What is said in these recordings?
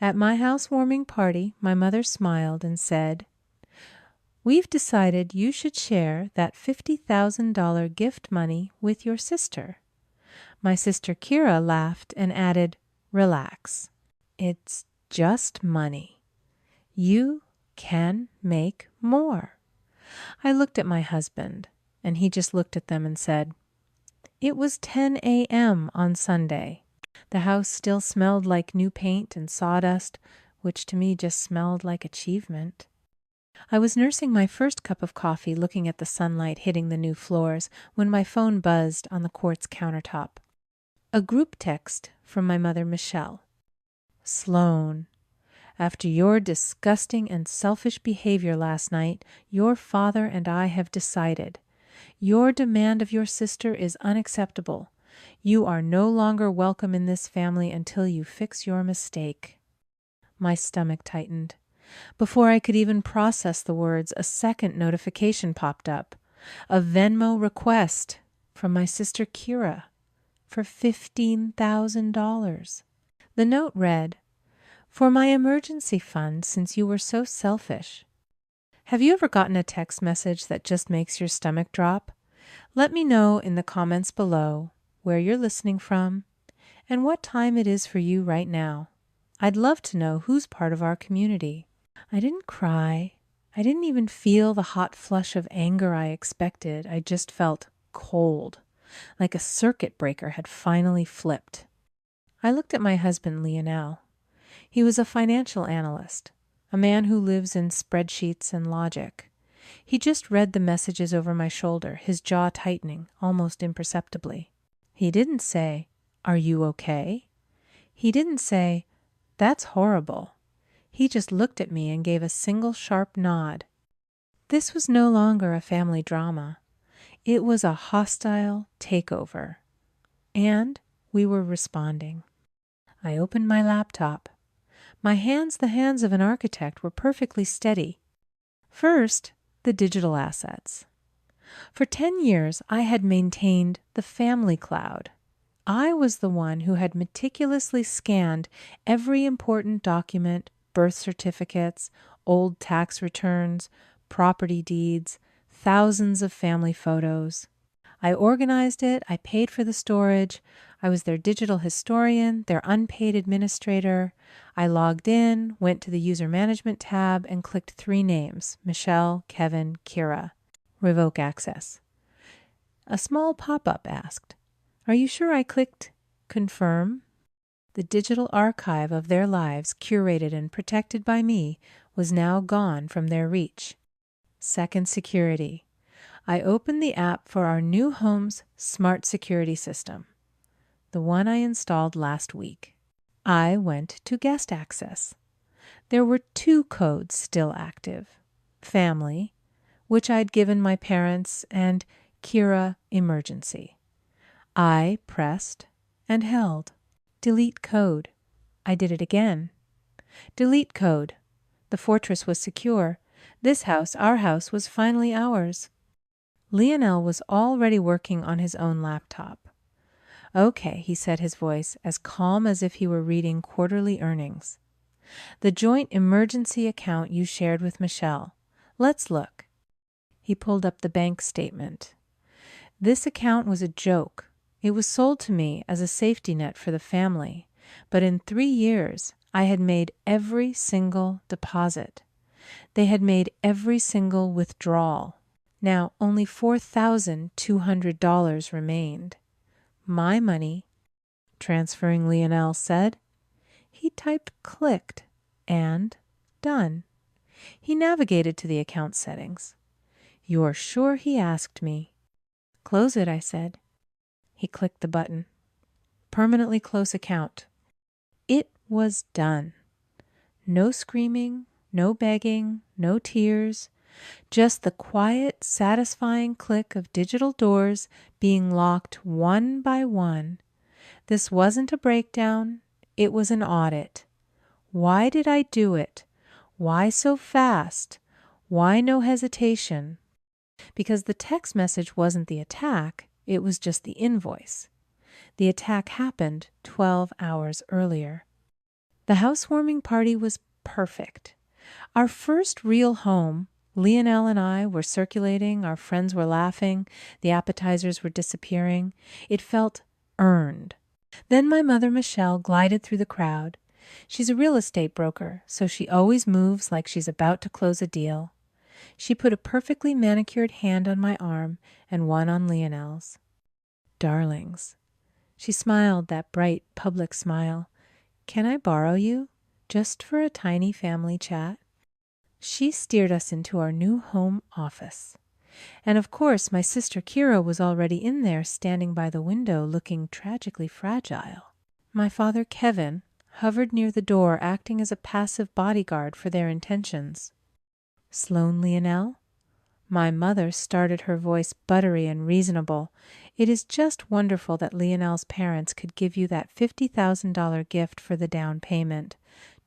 At my housewarming party, my mother smiled and said, "We've decided you should share that $50,000 gift money with your sister." My sister Kira laughed and added, "Relax. It's just money. You can make more." I looked at my husband, and he just looked at them and said, "It was 10 a.m. on Sunday. The house still smelled like new paint and sawdust, which to me just smelled like achievement. I was nursing my first cup of coffee, looking at the sunlight hitting the new floors, when my phone buzzed on the quartz countertop. A group text from my mother, Michelle. "Sloan, after your disgusting and selfish behavior last night, your father and I have decided. Your demand of your sister is unacceptable. You are no longer welcome in this family until you fix your mistake." My stomach tightened. Before I could even process the words, a second notification popped up. A Venmo request from my sister Kira for $15,000. The note read, "For my emergency fund, since you were so selfish." Have you ever gotten a text message that just makes your stomach drop? Let me know in the comments below where you're listening from and what time it is for you right now. I'd love to know who's part of our community. I didn't cry. I didn't even feel the hot flush of anger I expected. I just felt cold, like a circuit breaker had finally flipped. I looked at my husband, Lionel. He was a financial analyst, a man who lives in spreadsheets and logic. He just read the messages over my shoulder, his jaw tightening almost imperceptibly. He didn't say, "Are you okay?" He didn't say, "That's horrible." He just looked at me and gave a single sharp nod. This was no longer a family drama. It was a hostile takeover. And we were responding. I opened my laptop. My hands, the hands of an architect, were perfectly steady. First, the digital assets. For 10 years, I had maintained the family cloud. I was the one who had meticulously scanned every important document, birth certificates, old tax returns, property deeds, thousands of family photos. I organized it, I paid for the storage, I was their digital historian, their unpaid administrator. I logged in, went to the user management tab, and clicked 3 names, Michelle, Kevin, Kira. Revoke access. A small pop-up asked, "Are you sure I clicked confirm?" The digital archive of their lives, curated and protected by me, was now gone from their reach. Second, security. I opened the app for our new home's smart security system, the one I installed last week. I went to guest access. There were 2 codes still active. Family, which I'd given my parents, and Kira Emergency. I pressed and held. Delete code. I did it again. Delete code. The fortress was secure. This house, our house, was finally ours. Lionel was already working on his own laptop. "Okay," he said, his voice as calm as if he were reading quarterly earnings. "The joint emergency account you shared with Michelle. Let's look." He pulled up the bank statement. This account was a joke. It was sold to me as a safety net for the family, but in 3 years, I had made every single deposit. They had made every single withdrawal. Now only $4,200 remained. My money. Transferring, Lionel said. He typed clicked and done. He navigated to the account settings. "You're sure he asked me?" "Close it," I said. He clicked the button. Permanently close account. It was done. No screaming, no begging, no tears, just the quiet, satisfying click of digital doors being locked one by one. This wasn't a breakdown, it was an audit. Why did I do it? Why so fast? Why no hesitation? Because the text message wasn't the attack, it was just the invoice. The attack happened 12 hours earlier. The housewarming party was perfect. Our first real home. Lionel and I were circulating, our friends were laughing, the appetizers were disappearing. It felt earned. Then my mother, Michelle, glided through the crowd. She's a real estate broker, so she always moves like she's about to close a deal. She put a perfectly manicured hand on my arm and one on Lionel's. Darlings. She smiled that bright public smile. Can I borrow you? Just for a tiny family chat? She steered us into our new home office. And of course, my sister Kira was already in there, standing by the window, looking tragically fragile. My father, Kevin, hovered near the door, acting as a passive bodyguard for their intentions. Sloan Lionel? My mother started, her voice buttery and reasonable. It is just wonderful that Lionel's parents could give you that $50,000 gift for the down payment.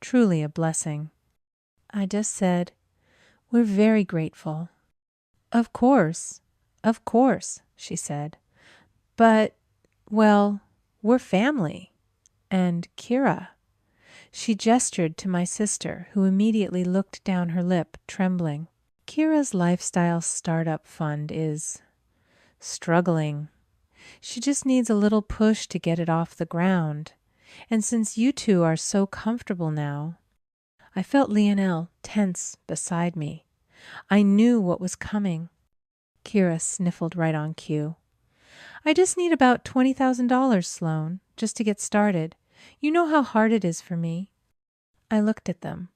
Truly a blessing. I just said, we're very grateful. Of course, she said. But, well, we're family. And Kira. She gestured to my sister, who immediately looked down her lip, trembling. Kira's lifestyle startup fund is struggling. She just needs a little push to get it off the ground. And since you two are so comfortable now, I felt Lionel tense beside me. I knew what was coming. Kira sniffled right on cue. I just need about $20,000, Sloan, just to get started. You know how hard it is for me. I looked at them.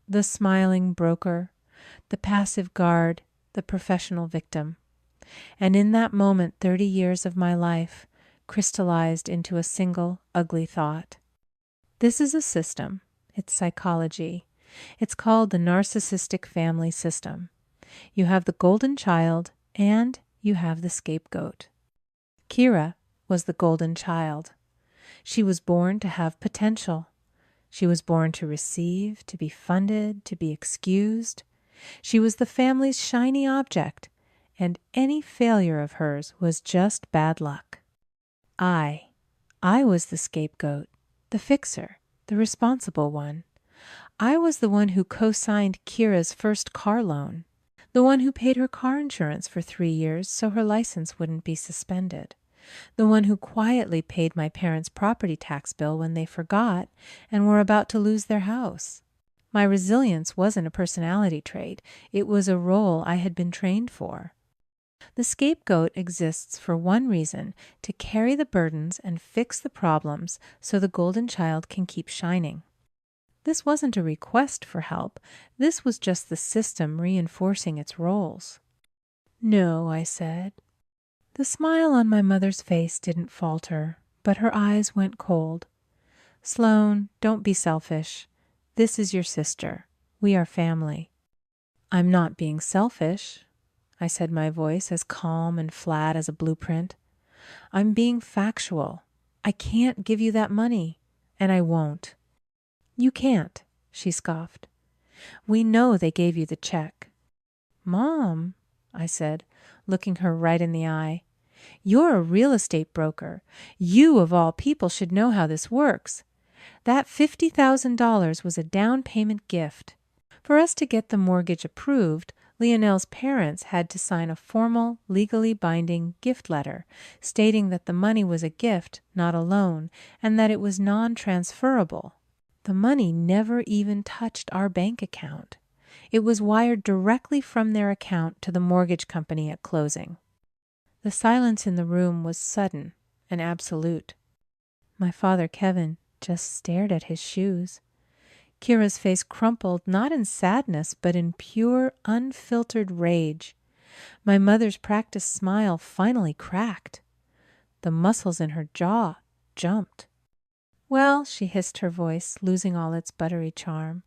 The smiling broker, the passive guard, the professional victim. And in that moment, 30 years of my life crystallized into a single ugly thought. This is a system. It's psychology. It's called the Narcissistic Family System. You have the golden child and you have the scapegoat. Kira was the golden child. She was born to have potential. She was born to receive, to be funded, to be excused. She was the family's shiny object, and any failure of hers was just bad luck. I was the scapegoat, the fixer, the responsible one. I was the one who co-signed Kira's first car loan, the one who paid her car insurance for 3 years so her license wouldn't be suspended, the one who quietly paid my parents' property tax bill when they forgot and were about to lose their house. My resilience wasn't a personality trait. It was a role I had been trained for. The scapegoat exists for one reason, to carry the burdens and fix the problems so the golden child can keep shining. This wasn't a request for help. This was just the system reinforcing its roles. No, I said. The smile on my mother's face didn't falter, but her eyes went cold. Sloan, don't be selfish. This is your sister. We are family. I'm not being selfish, I said, my voice as calm and flat as a blueprint. I'm being factual. I can't give you that money, and I won't. You can't, she scoffed. We know they gave you the check. Mom, I said, looking her right in the eye, you're a real estate broker. You, of all people, should know how this works. That $50,000 was a down payment gift. For us to get the mortgage approved, Lionel's parents had to sign a formal, legally binding gift letter stating that the money was a gift, not a loan, and that it was non-transferable. The money never even touched our bank account. It was wired directly from their account to the mortgage company at closing. The silence in the room was sudden and absolute. My father, Kevin, just stared at his shoes. Kira's face crumpled, not in sadness, but in pure, unfiltered rage. My mother's practiced smile finally cracked. The muscles in her jaw jumped. Well, she hissed, her voice losing all its buttery charm,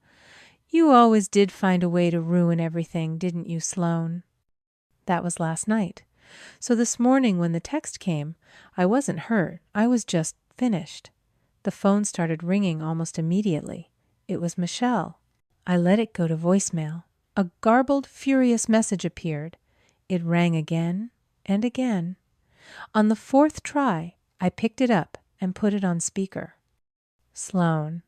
you always did find a way to ruin everything, didn't you, Sloan? That was last night. So this morning when the text came, I wasn't hurt. I was just finished. The phone started ringing almost immediately. It was Michelle. I let it go to voicemail. A garbled, furious message appeared. It rang again and again. On the 4th try, I picked it up and put it on speaker. Sloan,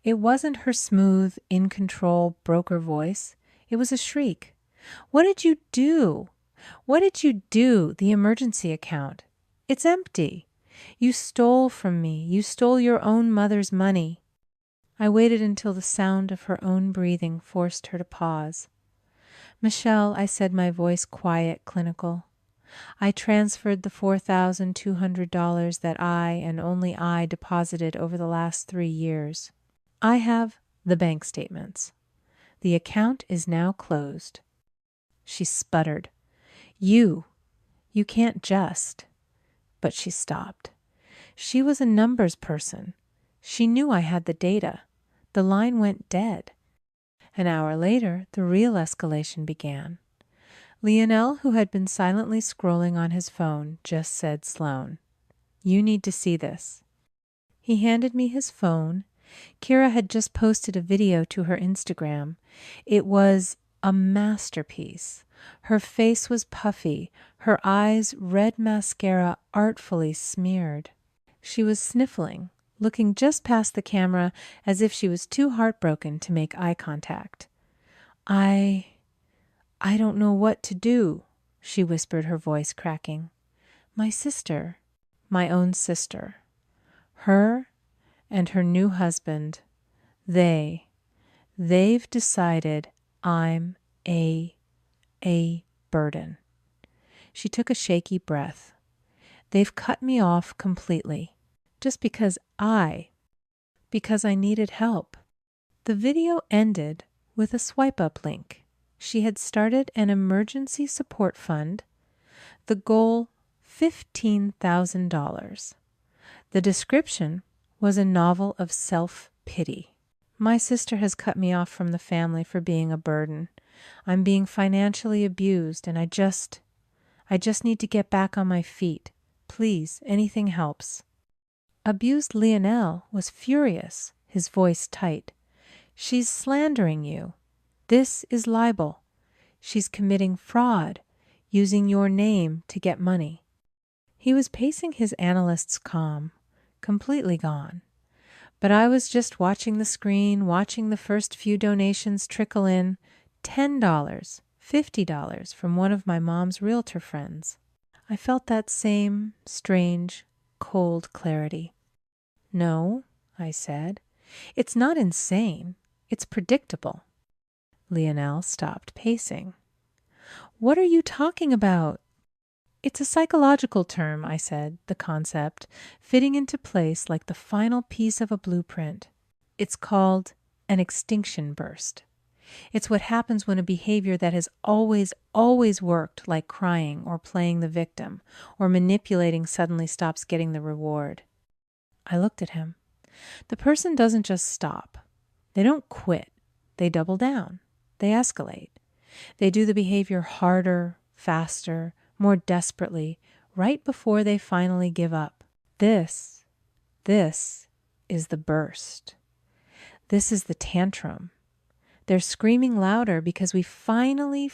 It wasn't her smooth, in-control broker voice. It was a shriek. What did you do? What did you do? The emergency account. It's empty. You stole from me. You stole your own mother's money. I waited until the sound of her own breathing forced her to pause. Michelle, I said, my voice quiet, clinical. I transferred the $4,200 that I and only I deposited over the last 3 years. I have the bank statements. The account is now closed. She sputtered. You can't just. But she stopped. She was a numbers person. She knew I had the data. The line went dead. An hour later, the real escalation began. Lionel, who had been silently scrolling on his phone, just said, Sloan, you need to see this. He handed me his phone. Kira had just posted a video to her Instagram. It was a masterpiece. Her face was puffy, her eyes red mascara artfully smeared. She was sniffling, looking just past the camera as if she was too heartbroken to make eye contact. I don't know what to do, she whispered, her voice cracking. My sister, my own sister, her and her new husband, they've decided I'm a burden. She took a shaky breath. They've cut me off completely, just because I needed help. The video ended with a swipe-up link. She had started an emergency support fund. The goal, $15,000. The description was a novel of self-pity. My sister has cut me off from the family for being a burden. I'm being financially abused, and I just need to get back on my feet. Please, anything helps. Abused Lionel was furious, his voice tight. She's slandering you. This is libel. She's committing fraud, using your name to get money. He was pacing his analyst's calm, completely gone. But I was just watching the screen, watching the first few donations trickle in. $10, $50 from one of my mom's realtor friends. I felt that same strange, cold clarity. No, I said. It's not insane. It's predictable. Lionel stopped pacing. What are you talking about? It's a psychological term, I said, the concept, fitting into place like the final piece of a blueprint. It's called an extinction burst. It's what happens when a behavior that has always worked, like crying or playing the victim or manipulating, suddenly stops getting the reward. I looked at him. The person doesn't just stop. They don't quit. They double down. They escalate. They do the behavior harder, faster, more desperately, right before they finally give up. This is the burst. This is the tantrum. They're screaming louder because we finally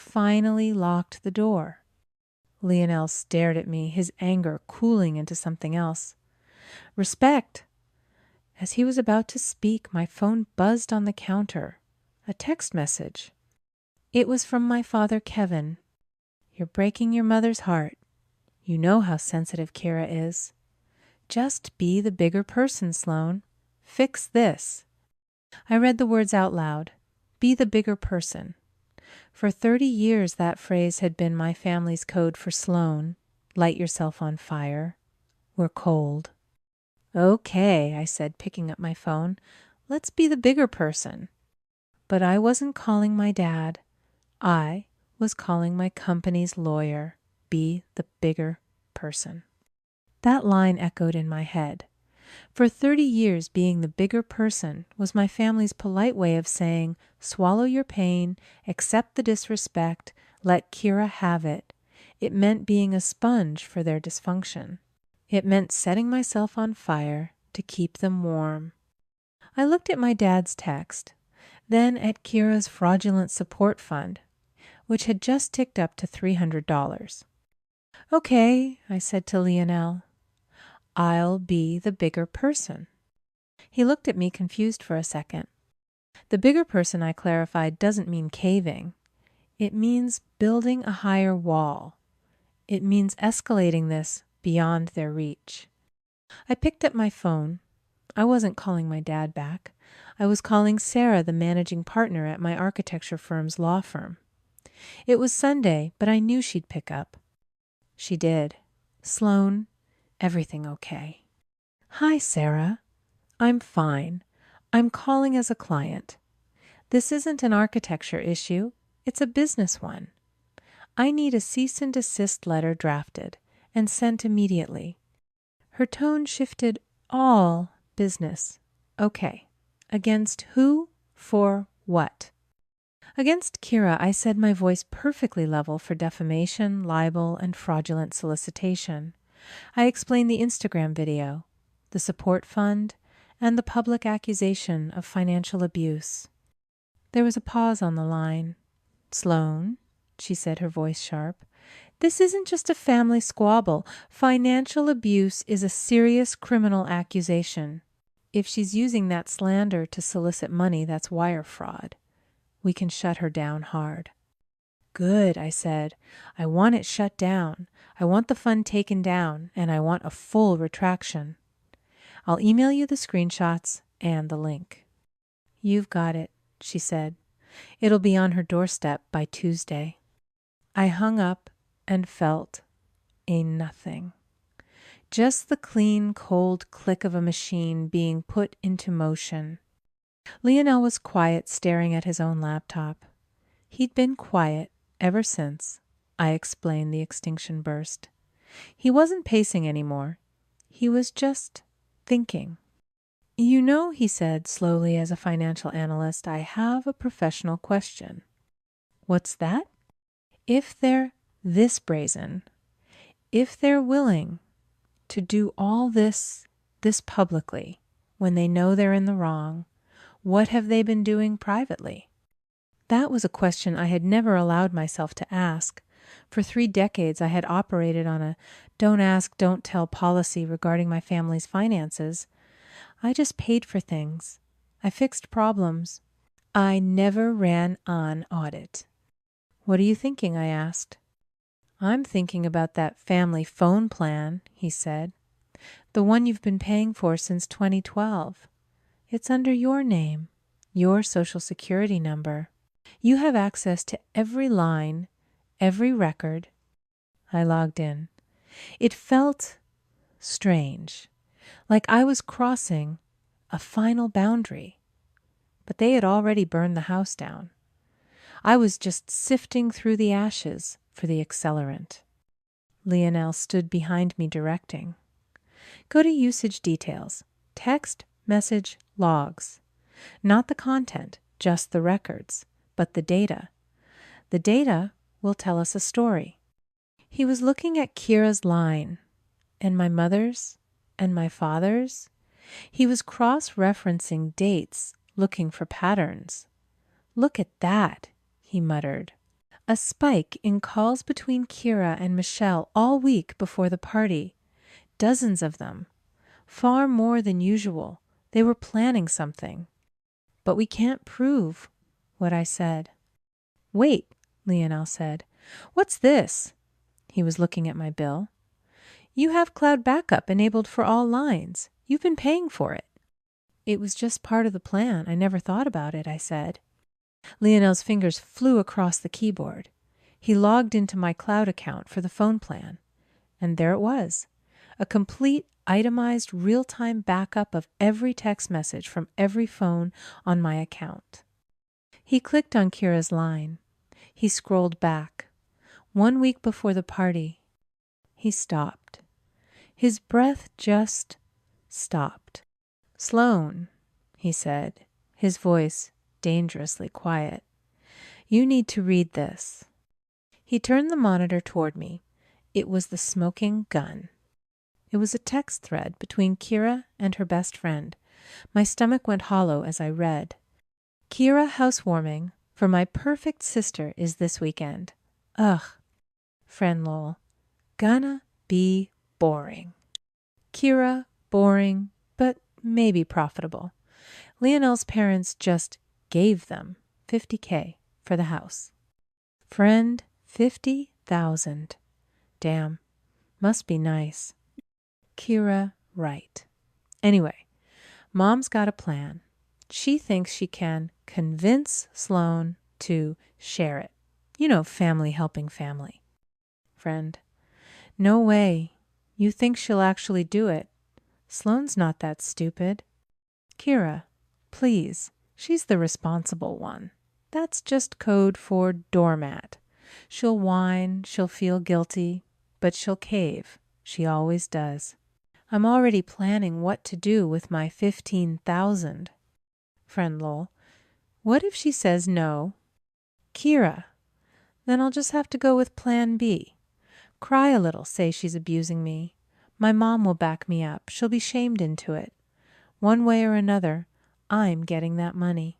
locked the door. Lionel stared at me, his anger cooling into something else. Respect. As he was about to speak, my phone buzzed on the counter. A text message. It was from my father, Kevin. You're breaking your mother's heart. You know how sensitive Kira is. Just be the bigger person, Sloan. Fix this. I read the words out loud. Be the bigger person. For 30 years, that phrase had been my family's code for Sloan. Light yourself on fire. We're cold. Okay, I said, picking up my phone. Let's be the bigger person. But I wasn't calling my dad. I was calling my company's lawyer. Be the bigger person. That line echoed in my head. For 30 years, being the bigger person was my family's polite way of saying, swallow your pain, accept the disrespect, let Kira have it. It meant being a sponge for their dysfunction. It meant setting myself on fire to keep them warm. I looked at my dad's text, then at Kira's fraudulent support fund, which had just ticked up to $300. Okay, I said to Lionel. I'll be the bigger person. He looked at me confused for a second. The bigger person, I clarified, doesn't mean caving. It means building a higher wall. It means escalating this beyond their reach. I picked up my phone. I wasn't calling my dad back. I was calling Sarah, the managing partner at my architecture firm's law firm. It was Sunday, but I knew she'd pick up. She did. Sloan, everything okay? Hi, Sarah. I'm fine. I'm calling as a client. This isn't an architecture issue. It's a business one. I need a cease and desist letter drafted and sent immediately. Her tone shifted all business. Okay. Against who? For what? Against Kira, I said, my voice perfectly level for defamation, libel, and fraudulent solicitation. I explained the Instagram video, the support fund, and the public accusation of financial abuse. There was a pause on the line. Sloan, she said, her voice sharp, this isn't just a family squabble. Financial abuse is a serious criminal accusation. If she's using that slander to solicit money, that's wire fraud. We can shut her down hard. Good, I said. I want it shut down. I want the fund taken down, and I want a full retraction. I'll email you the screenshots and the link. You've got it, she said. It'll be on her doorstep by Tuesday. I hung up and felt a nothing. Just the clean, cold click of a machine being put into motion. Lionel was quiet, staring at his own laptop. He'd been quiet ever since I explained the extinction burst. He wasn't pacing anymore. He was just thinking. You know, he said slowly as a financial analyst, I have a professional question. What's that? If they're this brazen, if they're willing to do all this publicly when they know they're in the wrong, what have they been doing privately? That was a question I had never allowed myself to ask. For 3 decades, I had operated on a don't ask, don't tell policy regarding my family's finances. I just paid for things. I fixed problems. I never ran on audit. What are you thinking? I asked. I'm thinking about that family phone plan, he said. The one you've been paying for since 2012. It's under your name, your Social Security number. You have access to every line, every record. I logged in. It felt strange, like I was crossing a final boundary. But they had already burned the house down. I was just sifting through the ashes for the accelerant. Lionel stood behind me directing. Go to usage details, text, message, logs. Not the content, just the records, but the data. The data will tell us a story. He was looking at Kira's line, and my mother's, and my father's. He was cross-referencing dates, looking for patterns. Look at that, he muttered. A spike in calls between Kira and Michelle all week before the party. Dozens of them. Far more than usual. They were planning something. But we can't prove what I said. Wait, Lionel said. What's this? He was looking at my bill. You have cloud backup enabled for all lines. You've been paying for it. It was just part of the plan. I never thought about it, I said. Lionel's fingers flew across the keyboard. He logged into my cloud account for the phone plan. And there it was. A complete, itemized, real-time backup of every text message from every phone on my account. He clicked on Kira's line. He scrolled back. 1 week before the party. He stopped. His breath just stopped. Sloan, he said, his voice dangerously quiet. You need to read this. He turned the monitor toward me. It was the smoking gun. It was a text thread between Kira and her best friend. My stomach went hollow as I read. Kira housewarming for my perfect sister is this weekend. Ugh. Friend Lowell. Gonna be boring. Kira, boring, but maybe profitable. Leonel's parents just gave them $50K for the house. Friend, 50,000. Damn, must be nice. Kira, right. Anyway, Mom's got a plan. She thinks she can convince Sloan to share it. You know, family helping family. Friend, no way. You think she'll actually do it. Sloan's not that stupid. Kira, please, she's the responsible one. That's just code for doormat. She'll whine, she'll feel guilty, but she'll cave. She always does. I'm already planning what to do with my 15,000. Friend Lowell, what if she says no? Kira, then I'll just have to go with plan B. Cry a little, say she's abusing me. My mom will back me up. She'll be shamed into it. One way or another, I'm getting that money.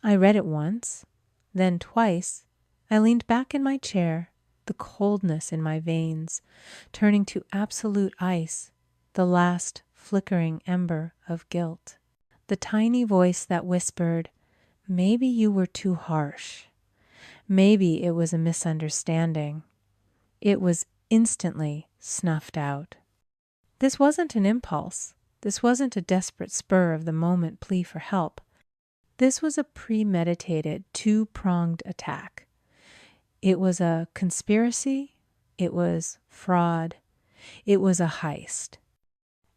I read it once, then twice. I leaned back in my chair, the coldness in my veins, turning to absolute ice, the last flickering ember of guilt. The tiny voice that whispered, maybe you were too harsh. Maybe it was a misunderstanding. It was instantly snuffed out. This wasn't an impulse. This wasn't a desperate spur of the moment plea for help. This was a premeditated, two-pronged attack. It was a conspiracy. It was fraud. It was a heist.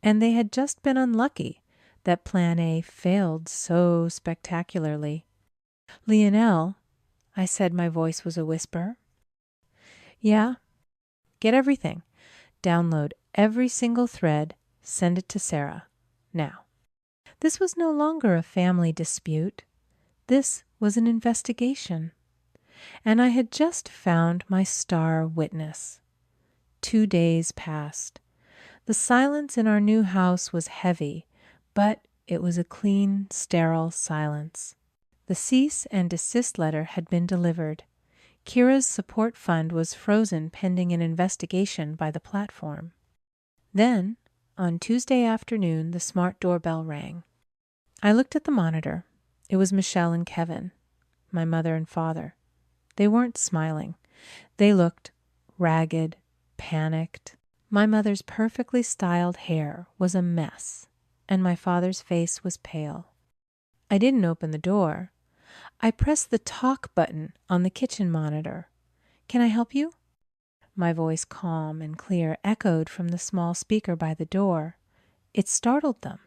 And they had just been unlucky that Plan A failed so spectacularly. Leonel, I said, my voice was a whisper. Yeah, get everything. Download every single thread. Send it to Sarah. Now. This was no longer a family dispute. This was an investigation. And I had just found my star witness. 2 days passed. The silence in our new house was heavy, but it was a clean, sterile silence. The cease and desist letter had been delivered. Kira's support fund was frozen pending an investigation by the platform. Then, on Tuesday afternoon, the smart doorbell rang. I looked at the monitor. It was Michelle and Kevin, my mother and father. They weren't smiling. They looked ragged, panicked. My mother's perfectly styled hair was a mess, and my father's face was pale. I didn't open the door. I pressed the talk button on the kitchen monitor. Can I help you? My voice, calm and clear, echoed from the small speaker by the door. It startled them.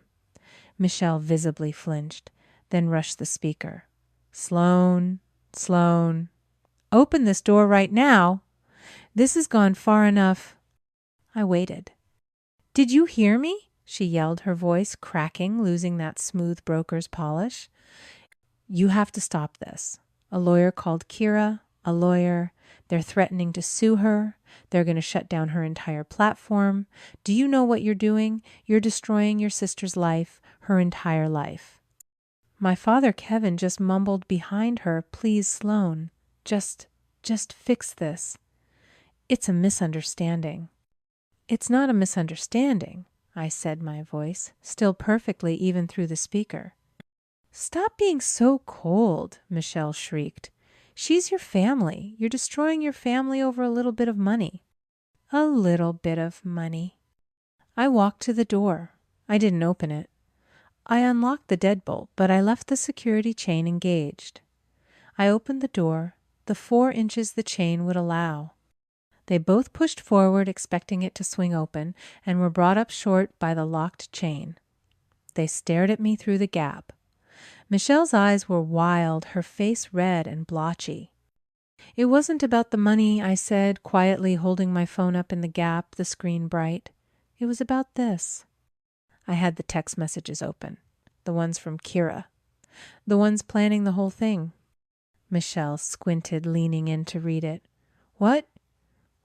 Michelle visibly flinched, then rushed the speaker. Sloan, Sloan, open this door right now. This has gone far enough. I waited. Did you hear me? She yelled, her voice cracking, losing that smooth broker's polish. You have to stop this. A lawyer called Kira, a lawyer. They're threatening to sue her. They're going to shut down her entire platform. Do you know what you're doing? You're destroying your sister's life, her entire life. My father, Kevin, just mumbled behind her, please, Sloan, just fix this. It's a misunderstanding. It's not a misunderstanding, I said, my voice still perfectly even through the speaker. Stop being so cold, Michelle shrieked. She's your family. You're destroying your family over a little bit of money. A little bit of money. I walked to the door. I didn't open it. I unlocked the deadbolt, but I left the security chain engaged. I opened the door, the 4 inches the chain would allow. They both pushed forward, expecting it to swing open, and were brought up short by the locked chain. They stared at me through the gap. Michelle's eyes were wild, her face red and blotchy. It wasn't about the money, I said, quietly holding my phone up in the gap, the screen bright. It was about this. I had the text messages open, the ones from Kira, the ones planning the whole thing. Michelle squinted, leaning in to read it. What?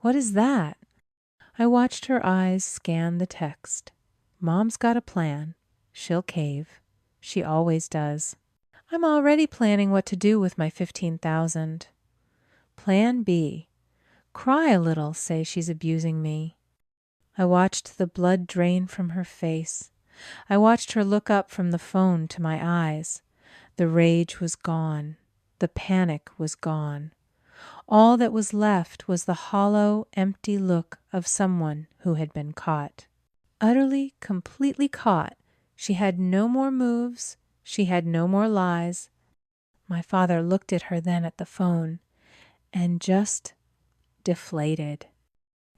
What is that? I watched her eyes scan the text. Mom's got a plan. She'll cave. She always does. I'm already planning what to do with my 15,000. Plan B. Cry a little, say she's abusing me. I watched the blood drain from her face. I watched her look up from the phone to my eyes. The rage was gone. The panic was gone. All that was left was the hollow, empty look of someone who had been caught. Utterly, completely caught. She had no more moves. She had no more lies. My father looked at her then at the phone and just deflated.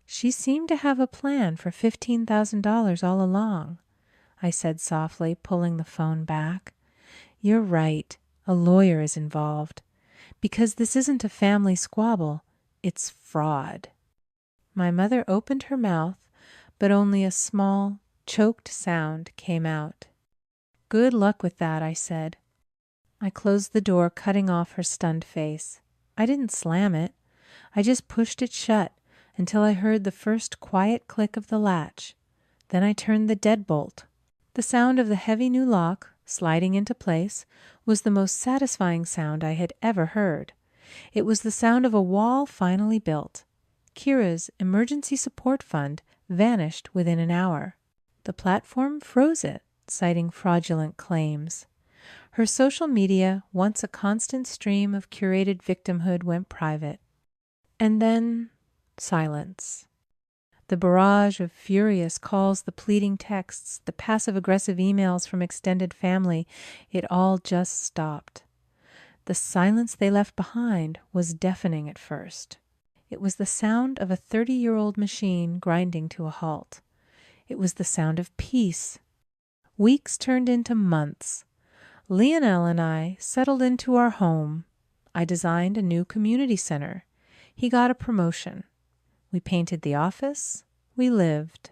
She seemed to have a plan for $15,000 all along, I said softly, pulling the phone back. You're right. A lawyer is involved. Because this isn't a family squabble. It's fraud. My mother opened her mouth, but only a small, choked sound came out. Good luck with that, I said. I closed the door, cutting off her stunned face. I didn't slam it. I just pushed it shut until I heard the first quiet click of the latch. Then I turned the deadbolt. The sound of the heavy new lock, sliding into place, was the most satisfying sound I had ever heard. It was the sound of a wall finally built. Kira's emergency support fund vanished within an hour. The platform froze it, citing fraudulent claims. Her social media, once a constant stream of curated victimhood, went private. And then silence. The barrage of furious calls, the pleading texts, the passive-aggressive emails from extended family, it all just stopped. The silence they left behind was deafening at first. It was the sound of a 30-year-old machine grinding to a halt. It was the sound of peace. Weeks turned into months. Lionel and I settled into our home. I designed a new community center. He got a promotion. We painted the office. We lived.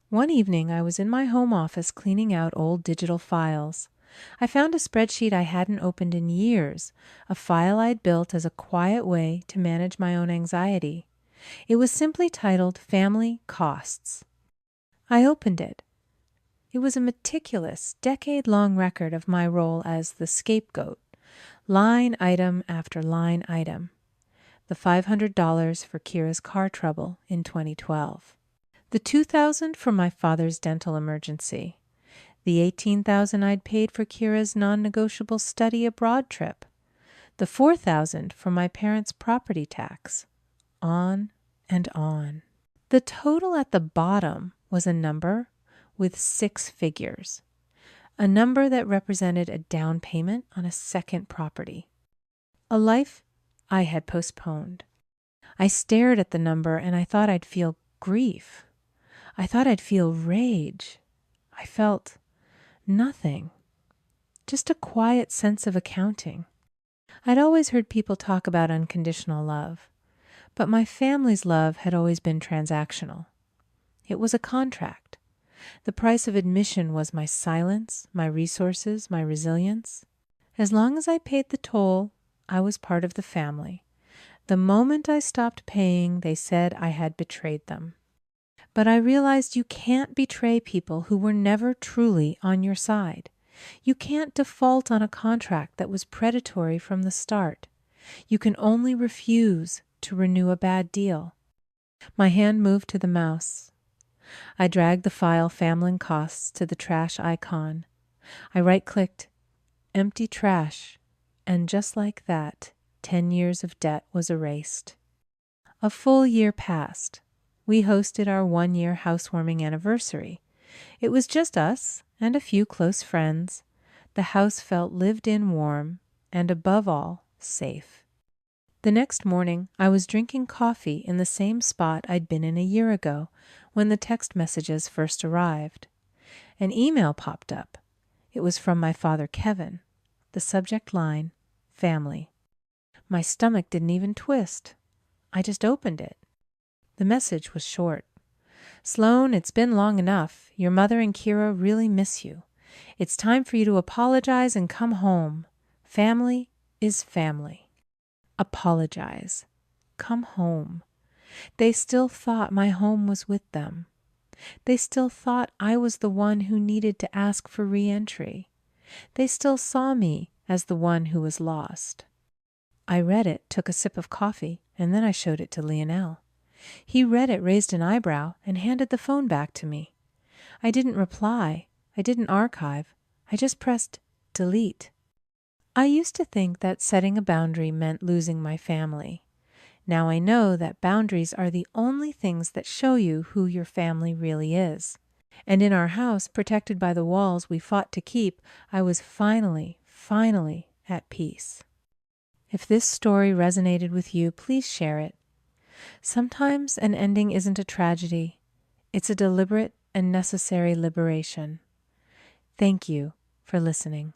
One evening, I was in my home office cleaning out old digital files. I found a spreadsheet I hadn't opened in years, a file I'd built as a quiet way to manage my own anxiety. It was simply titled Family Costs. I opened it. It was a meticulous, decade-long record of my role as the scapegoat, line item after line item. The $500 for Kira's car trouble in 2012. The $2,000 for my father's dental emergency. The $18,000 I'd paid for Kira's non-negotiable study abroad trip. The $4,000 for my parents' property tax. On and on. The total at the bottom was a number with 6 figures. A number that represented a down payment on a second property. A life I had postponed. I stared at the number and I thought I'd feel grief. I thought I'd feel rage. I felt nothing. Just a quiet sense of accounting. I'd always heard people talk about unconditional love, but my family's love had always been transactional. It was a contract. The price of admission was my silence, my resources, my resilience. As long as I paid the toll, I was part of the family. The moment I stopped paying, they said I had betrayed them. But I realized you can't betray people who were never truly on your side. You can't default on a contract that was predatory from the start. You can only refuse to renew a bad deal. My hand moved to the mouse. I dragged the file Family Costs to the trash icon. I right-clicked, Empty Trash, and just like that, 10 years of debt was erased. A full year passed. We hosted our 1-year housewarming anniversary. It was just us and a few close friends. The house felt lived in, warm, and above all, safe. The next morning, I was drinking coffee in the same spot I'd been in a year ago when the text messages first arrived. An email popped up. It was from my father, Kevin. The subject line, Family. My stomach didn't even twist. I just opened it. The message was short. Sloan, it's been long enough. Your mother and Kira really miss you. It's time for you to apologize and come home. Family is family. Apologize. Come home. They still thought my home was with them. They still thought I was the one who needed to ask for re-entry. They still saw me as the one who was lost. I read it, took a sip of coffee, and then I showed it to Lionel. He read it, raised an eyebrow, and handed the phone back to me. I didn't reply. I didn't archive. I just pressed delete. I used to think that setting a boundary meant losing my family. Now I know that boundaries are the only things that show you who your family really is. And in our house, protected by the walls we fought to keep, I was finally at peace. If this story resonated with you, please share it. Sometimes an ending isn't a tragedy. It's a deliberate and necessary liberation. Thank you for listening.